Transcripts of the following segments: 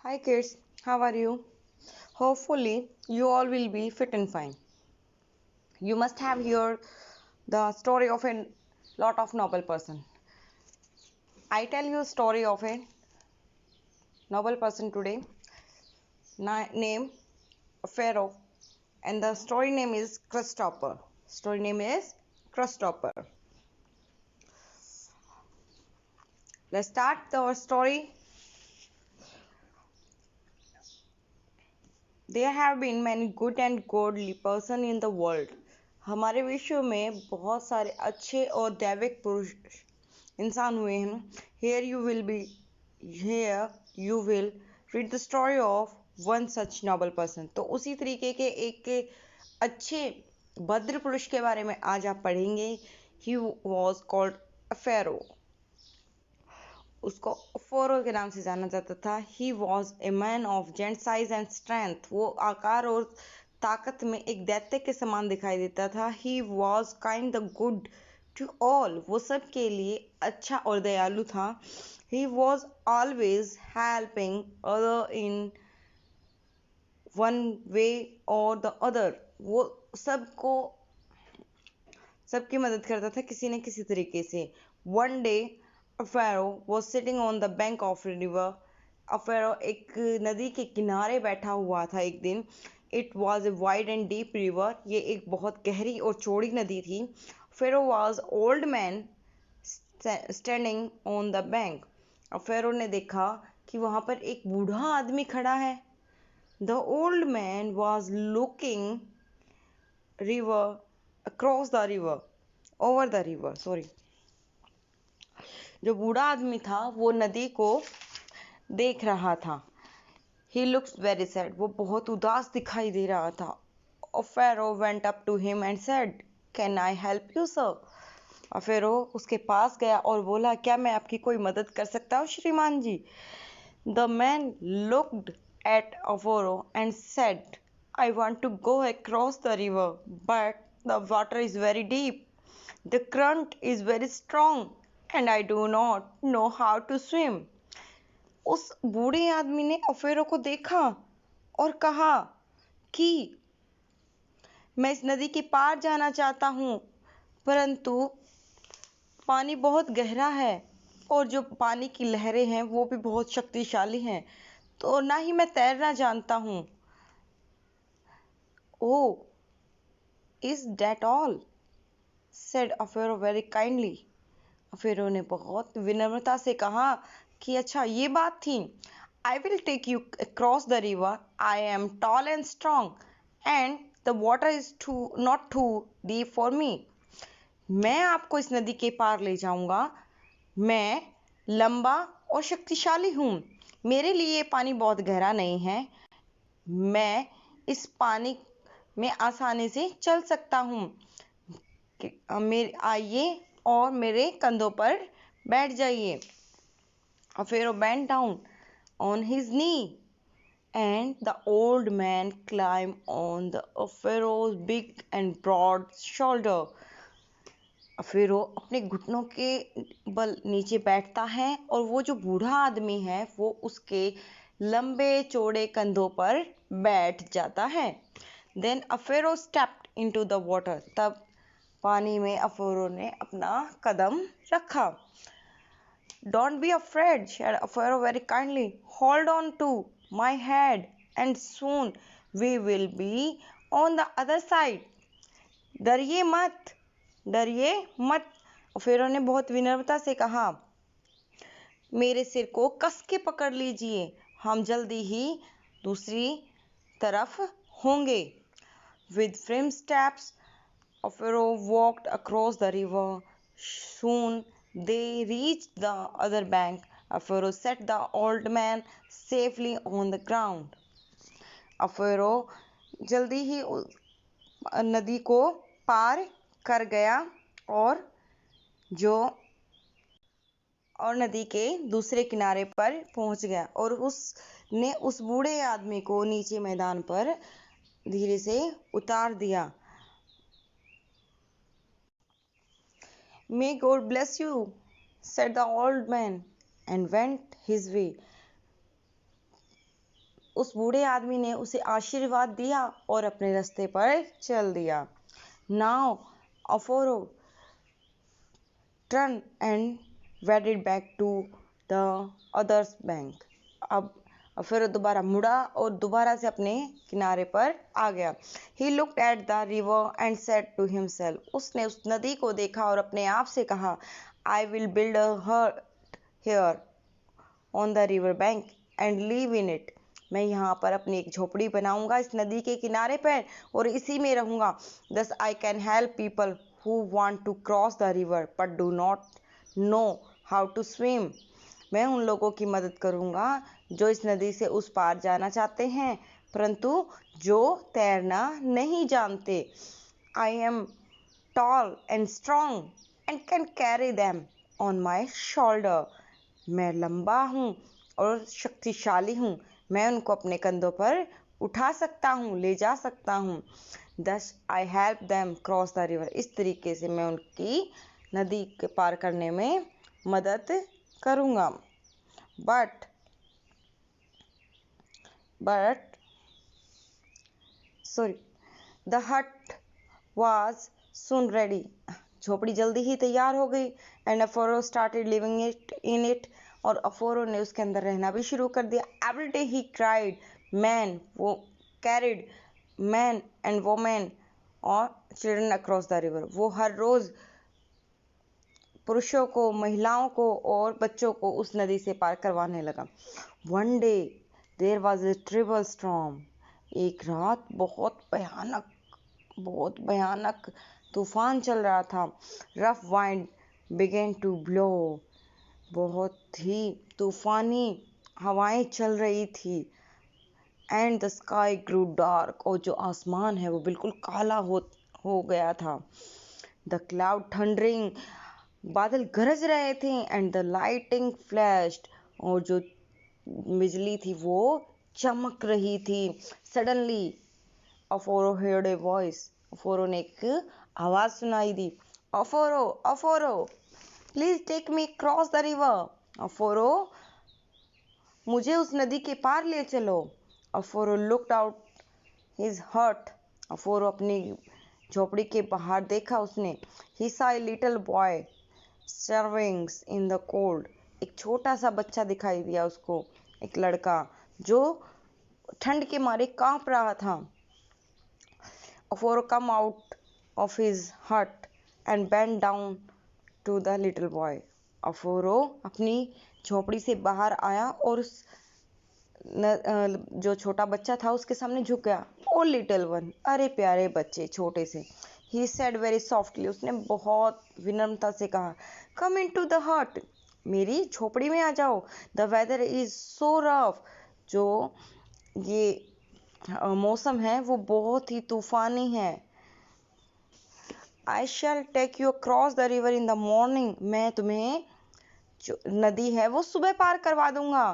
Hi kids, how are you? Hopefully, you all will be fit and fine. You must have heard the story of a lot of noble person. I tell you a story of a noble person today, name Pharaoh, and the story name is Christopher. Story name is Christopher. Let's start the story. There have been many good and godly person in the world. हमारे विश्व में बहुत सारे अच्छे और दैविक पुरुष इंसान हुए हैं. Here you will be here you will read the story of one such noble person. तो उसी तरीके के एक अच्छे भद्र पुरुष के बारे में आज आप पढ़ेंगे. He was called Pharaoh. उसको फोरो के नाम से जाना जाता था. He was a man of giant size and strength. वो आकार और ताकत में एक दैत्य के समान दिखाई देता था. He was kind the good to all. वो सब के लिए अच्छा और दयालु था. He was always helping other in one way or the other. वो सबकी मदद करता था किसी न किसी तरीके से. One day Pharaoh was sitting on the bank of a river. Pharaoh एक नदी के किनारे बैठा हुआ था एक दिन. It was a wide and deep river. ये एक बहुत गहरी और चौड़ी नदी थी. Pharaoh was old man standing on the bank. Pharaoh ने देखा कि वहाँ पर एक बूढ़ा आदमी खड़ा है. The old man was looking river across the river over the river. Sorry. जो बूढ़ा आदमी था वो नदी को देख रहा था. He looks very sad. वो बहुत उदास दिखाई दे रहा था. Pharaoh went up to him and said, "Can I help you, sir?" Pharaoh उसके पास गया और बोला, क्या मैं आपकी कोई मदद कर सकता हूँ श्रीमान जी? The man looked at Pharaoh and said, "I want to go across the river, but the water is very deep. The current is very strong and I do not know how to swim." उस बूढ़े आदमी ने अफेरो को देखा और कहा कि मैं इस नदी के पार जाना चाहता हूँ, परंतु पानी बहुत गहरा है और जो पानी की लहरें हैं वो भी बहुत शक्तिशाली हैं, तो ना ही मैं तैरना जानता हूँ. "Oh, is that all?" said Pharaoh very kindly. फेरो ने बहुत विनम्रता से कहा कि अच्छा ये बात थी. "I will take you across the river. I am tall and strong and the water is not too deep for me." मैं आपको इस नदी के पार ले जाऊंगा. मैं लंबा और शक्तिशाली हूँ. मेरे लिए पानी बहुत गहरा नहीं है. मैं इस पानी में आसानी से चल सकता हूँ. आइए और मेरे कंधों पर बैठ जाइए. Pharaoh bent down on his knee and the old man climbed on the Pharaoh's big and broad shoulder. Pharaoh अपने घुटनों के बल नीचे बैठता है और वो जो बूढ़ा आदमी है वो उसके लंबे चौड़े कंधों पर बैठ जाता है. Then Pharaoh stepped into the water. तब पानी में Pharaoh ने अपना कदम रखा. "Don't be afraid," said Pharaoh very kindly. "Hold on to my head and soon we will be on the other side." डरिए मत, डरिए मत. फेरो ने बहुत विनम्रता से कहा, मेरे सिर को कस के पकड़ लीजिए, हम जल्दी ही दूसरी तरफ होंगे. With firm steps, Pharaoh walked across the river. Soon they reached the other bank. Pharaoh set the old man safely on the ground. Pharaoh जल्दी ही नदी को पार कर गया और नदी के दूसरे किनारे पर पहुंच गया और उसने उस बूढ़े आदमी को नीचे मैदान पर धीरे से उतार दिया. "May God bless you," said the old man and went his way. उस बूढ़े आदमी ने उसे आशीर्वाद दिया और अपने रास्ते पर चल दिया। Now Aforo turn and waded back to the others bank. अब फिर दोबारा मुड़ा और दोबारा से अपने किनारे पर आ गया। He looked at the river and said to himself, उसने उस नदी को देखा और अपने आप से कहा, I will build a hut here on the river bank and live in it. मैं यहाँ पर अपनी एक झोपड़ी बनाऊंगा इस नदी के किनारे पर और इसी में रहूंगा। Thus I can help people who want to cross the river but do not know how to swim. मैं उन लोगों की मदद करूंगा जो इस नदी से उस पार जाना चाहते हैं परंतु जो तैरना नहीं जानते। I am tall and strong and can carry them on my shoulder. मैं लंबा हूँ और शक्तिशाली हूँ, मैं उनको अपने कंधों पर उठा सकता हूँ, ले जा सकता हूँ। Thus I help them cross the river. इस तरीके से मैं उनकी नदी के पार करने में मदद करूँगा। But the hut was soon ready. झोपड़ी जल्दी ही तैयार हो गई। And Aforo started living in it. और अफोरो ने उसके अंदर रहना भी शुरू कर दिया। Every day he carried men and women or children across the river. वो हर रोज पुरुषों को, महिलाओं को और बच्चों को उस नदी से पार करवाने लगा। One day there was a terrible storm. एक रात बहुत भयानक तूफान चल रहा था। Rough wind began to blow. बहुत ही तूफानी हवाएं चल रही थी। And the sky grew dark. और जो आसमान है वो बिल्कुल काला हो गया था। The cloud thundering. बादल गरज रहे थे। And the lightning flashed. और जो बिजली थी वो चमक रही थी। Suddenly Aforo heard a voice. अफोरो ने एक आवाज सुनाई दी। Aforo please take me cross the river. Aforo मुझे उस नदी के पार ले चलो। अफोरो लुक्ड आउट हिज हट। अफोरो अपनी झोपड़ी के बाहर देखा उसने। ही saw a little boy starving in the cold. एक छोटा सा बच्चा दिखाई दिया उसको, एक लड़का जो ठंड के मारे कांप रहा था। Aforo come out of his hut and bent down to the little boy. अफोरो अपनी झोपड़ी से बाहर आया और जो छोटा बच्चा था उसके सामने झुक गया। ओ लिटिल वन, अरे प्यारे बच्चे छोटे से। He said very softly. उसने बहुत विनम्रता से कहा, Come into the hut. मेरी झोपड़ी में आ जाओ। The weather is so rough. जो ये मौसम है वो बहुत ही तूफानी है। I shall take you across the river in the morning. मैं तुम्हें जो नदी है वो सुबह पार करवा दूंगा।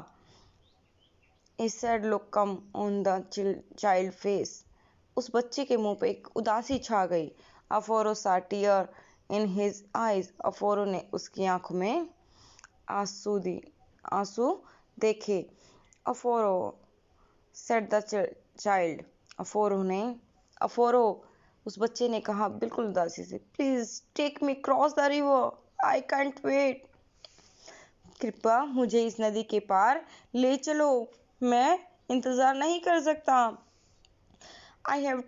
A sad look come on the child face. उस बच्चे के मुंह पे एक उदासी छा गई। Aforo saw tear in his eyes. अफोरो ने उसकी आंखों में आंसू देखे। Aforo said the child. अफोरो उस बच्चे ने कहा बिल्कुल उदासी से, please take me cross the river, I can't wait. कृपया मुझे इस नदी के पार ले चलो, मैं इंतजार नहीं कर सकता। I have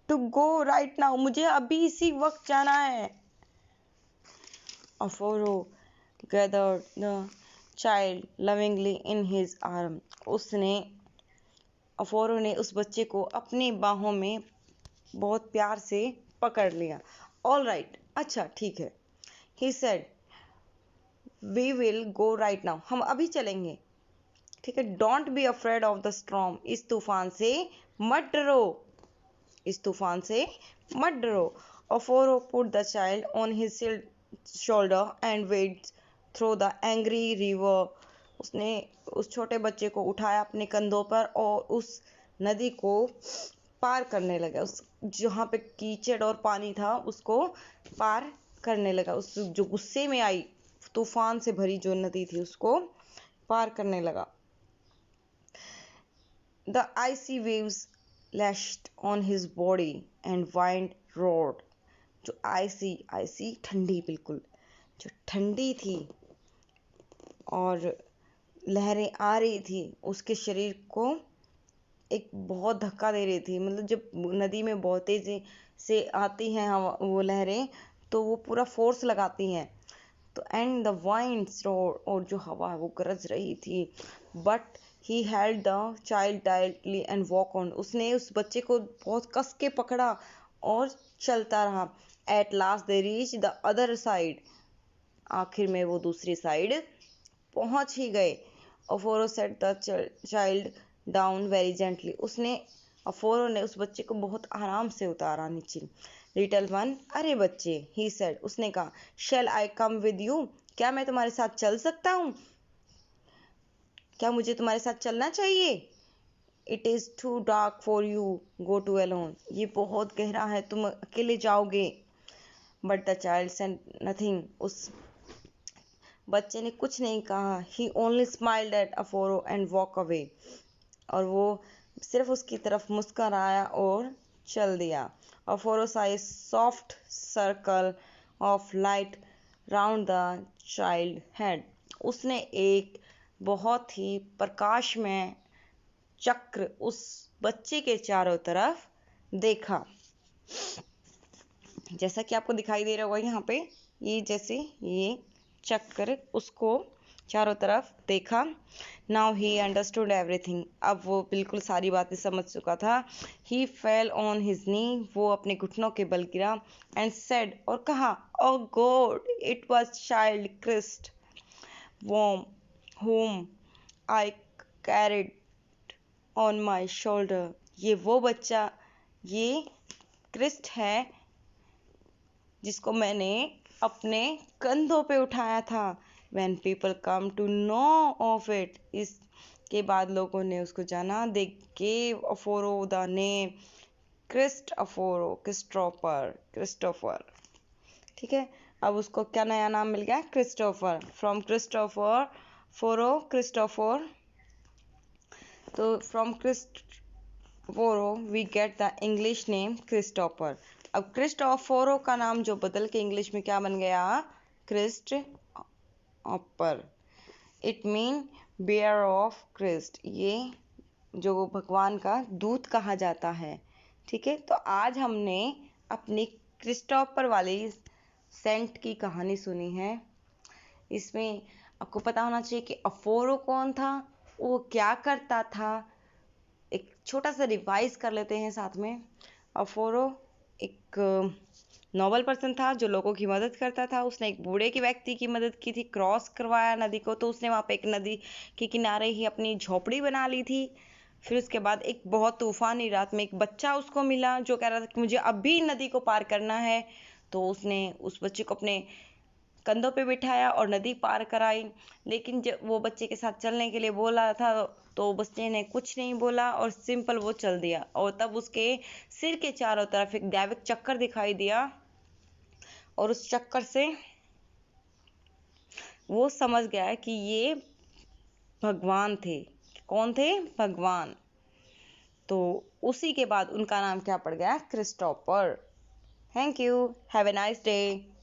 to go right now, मुझे अभी इसी वक्त जाना है। Aforo gathered the child lovingly in his arm. Aforo ने उस बच्चे को अपनी बाहों में बहुत प्यार से पकड़ लिया। ऑल राइट, अच्छा ठीक है। He said we will go right now, हम अभी चलेंगे, ठीक है। Don't be afraid of the storm, इस तूफान से मत डरो, इस तूफान से मत डरो। Aforo put the child on his shoulder and wade through the angry river. उसने उस छोटे बच्चे को उठाया अपने कंधों पर और उस नदी को पार करने लगा। उस जहाँ पे कीचड़ और पानी था उसको पार करने लगा। उस जो गुस्से में आई तूफान से भरी जो नदी थी उसको पार करने लगा। The icy waves lashed on his body and wind roared. जो आईसी ठंडी, बिल्कुल जो ठंडी थी और लहरें आ रही थी, उसके शरीर को एक बहुत धक्का दे रही थी। मतलब जब नदी में बहुत तेजी से आती हैं वो लहरें, तो वो पूरा फोर्स लगाती हैं। तो एंड द वाइंड्स रोड, और जो हवा है वो गरज रही थी। But he held the child tightly and walk on, उसने उस बच्चे को बहुत कस के पकड़ा और चलता रहा। At last they reach the other side, आखिर में वो दूसरी साइड पहुंच ही गए। Aforo set the child down very gently, Aforo ने उस बच्चे को बहुत आराम से उतारा नीचे। लिटिल वन, अरे बच्चे, ही सेड, उसने कहा, shall I come with you, क्या मैं तुम्हारे साथ चल सकता हूँ? क्या मुझे तुम्हारे साथ चलना चाहिए? It is too dark for you go to alone, ये बहुत गहरा है, तुम अकेले जाओगे। But the child said nothing, उस बच्चे ने कुछ नहीं कहा। He only smiled at Aforo and walk away, और वो सिर्फ उसकी तरफ मुस्कुराया और चल दिया। अफोरो सा ए soft circle of light round the child head, उसने एक बहुत ही प्रकाशमय चक्र उस बच्चे के चारों तरफ देखा। जैसा कि आपको दिखाई दे रहा होगा यहाँ पे, ये जैसे ये चक्कर उसको चारों तरफ देखा। नाउ ही अंडरस्टूड एवरीथिंग, अब वो बिल्कुल सारी बातें समझ चुका था। ही फेल ऑन हिज नी, वो अपने घुटनों के बल गिरा। एंड सेड, और कहा, oh God, it was child Christ whom home I carried on my shoulder, ये वो बच्चा, ये क्रिस्ट है जिसको मैंने अपने कंधों पे उठाया था। When people come to know of it, इसके बाद लोगों ने उसको जाना। They gave Aforo the name Christopher. ठीक है, अब उसको क्या नया नाम मिल गया? Christopher. From Christophoro Christopher, तो from Christophoro we get the English name Christopher. अब क्रिस्टोफोरो का नाम जो बदल के इंग्लिश में क्या बन गया? Christopher. It mean bearer of Christ, ये जो भगवान का दूत कहा जाता है। ठीक है, तो आज हमने अपनी क्रिस्टोफर वाली सेंट की कहानी सुनी है। इसमें आपको पता होना चाहिए कि अफोरो कौन था, वो क्या करता था। एक छोटा सा रिवाइज कर लेते हैं साथ में। अफोरो एक नॉबल पर्सन था जो लोगों की मदद करता था। उसने एक बूढ़े की व्यक्ति की मदद की थी, क्रॉस करवाया नदी को, तो उसने वहाँ पे एक नदी के किनारे ही अपनी झोपड़ी बना ली थी। फिर उसके बाद एक बहुत तूफानी रात में एक बच्चा उसको मिला जो कह रहा था कि मुझे अभी नदी को पार करना है। तो उसने उस बच्चे को अपने कंधों पे बिठाया और नदी पार कराई। लेकिन जब वो बच्चे के साथ चलने के लिए बोला था, तो बच्चे ने कुछ नहीं बोला और सिंपल वो चल दिया। और तब उसके सिर के चारों तरफ एक दैविक चक्कर दिखाई दिया, और उस चक्कर से वो समझ गया कि ये भगवान थे। कौन थे? भगवान। तो उसी के बाद उनका नाम क्या पड़ गया? Christopher. Thank you, have a nice day.